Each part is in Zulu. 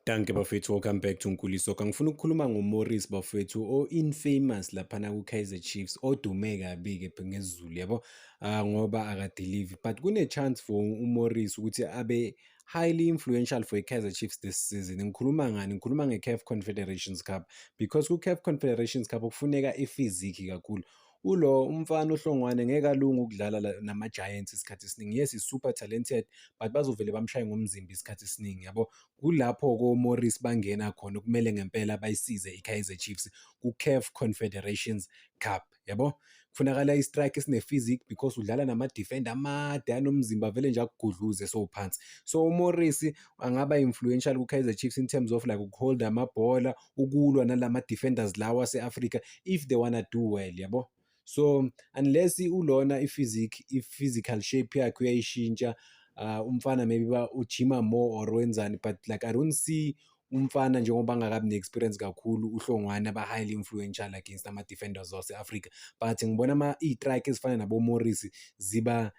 Danke bafethu, welcome back to Nkuliso. Ngifuna ukukhuluma ngoMorris bafethu o-infamous laphana ku-Kaizer Chiefs odume kabi-ke ngesiZulu yabo, ngoba akadelivi but kune-chance for uMorris ukuthi abe highly influential for i-Kaizer Chiefs this season. Ngikhuluma ngani? Ngikhuluma nge-CAF Confederations Cup because ku-CAF Confederations Cup kufuneka ifiziki kakhulu. Ulo umfana uHlongwane ngeke alunge ukudlala nama-Giants isikhathi esiningi. Yes, is super talented but bazovele bamshaye ngomzimba isikhathi esiningi yabo. Kulapho-ke oMorris bangena khona kumele ngempela bayisize i-Kaizer Chiefs ku-CAF Confederations Cup yabo. Kufunakala i-strike esine-physique because udlala nama-defender amade anomzimba vele nje akugudluze sowuphansi. So uMorris angaba influential ku-Kaizer Chiefs in terms of like ukuholda amabhola, ukulwa nalama-defenders lawa ase-Africa if they wanna do well yabo. So unless ulona i-physical shape yakhe uyayishintsha, umfana maybe ujima more or wenzani, but like I don't see umfana njengoba angakabi ne-experience kakhulu uHlongwane aba-highly influential against ama-defenders wase-Africa. But ngibona i-strike ezifana nabo-Morris ziba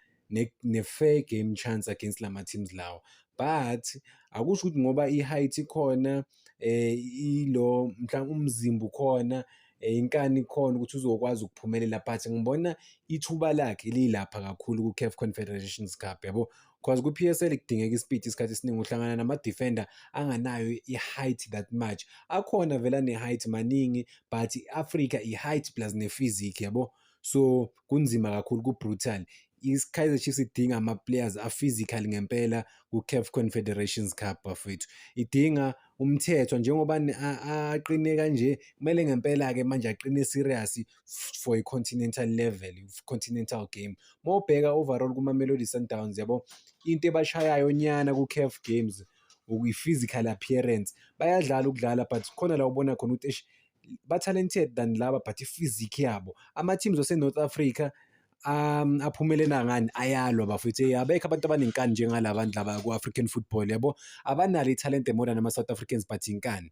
ne-fair game chance against lama-teams lawo. But akusho ukuthi ngoba i-height ikhona, mhlawumbe umzimba ukhona, inkani ikhona ukuthi uzokwazi ukuphumelela, but ngibona ithuba lakhe lilapha kakhulu ku-CAF Confederations Cup yabo. Cause ku-P_S_L kudingeka isipidi isikhathi esiningi, uhlangana nama-defender anganayo i-height that much. Akhona vele ane-height maningi but i-Africa i-height plus ne-physique yabo. So kunzima kakhulu, ku-brutal. I-Kaizer Chiefs idinga ama-players a-physical ngempela ku-CAF Confederations Cup bafethu. Idinga umthetho njengoba aqine kanje, kumele ngempela-ke manje aqine serious for i-continental level, continental game. Mawubheka overall kuma-Mamelodi Sundowns yabo, into ebashayayo nyana ku-CAF games i-physical appearance. Bayadlala ukudlala but khona la ubona khona ukuthi ba-talented than laba but i-physique yabo. Ama-teams wase-North Africa aphumelela ngani? Ayalwa bafethu. Abekho abantu abanenkani njengala bantu laba ku-African football yabo. Abanalo ithalente more than ama-South Africans but inkani.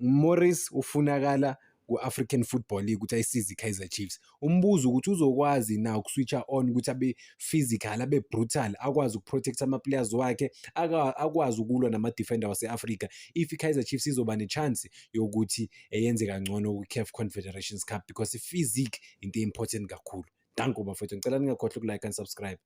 Morris ufunakala ku-African Football League ukuthi ayisize i-Kaizer Chiefs. Umbuzo ukuthi uzokwazi na uku-switcher on ukuthi abe physical, abe brutal, akwazi ukuprotect ama-players wakhe, akwazi ukulwa nama-defender wase-Africa if i-Kaizer Chiefs izoba ne-chance yokuthi yenze kangcono ku-CAF Confederations Cup because i-physique into important kakhulu. Danke bafethu, ngicela ningakhohlwa uku-like and subscribe.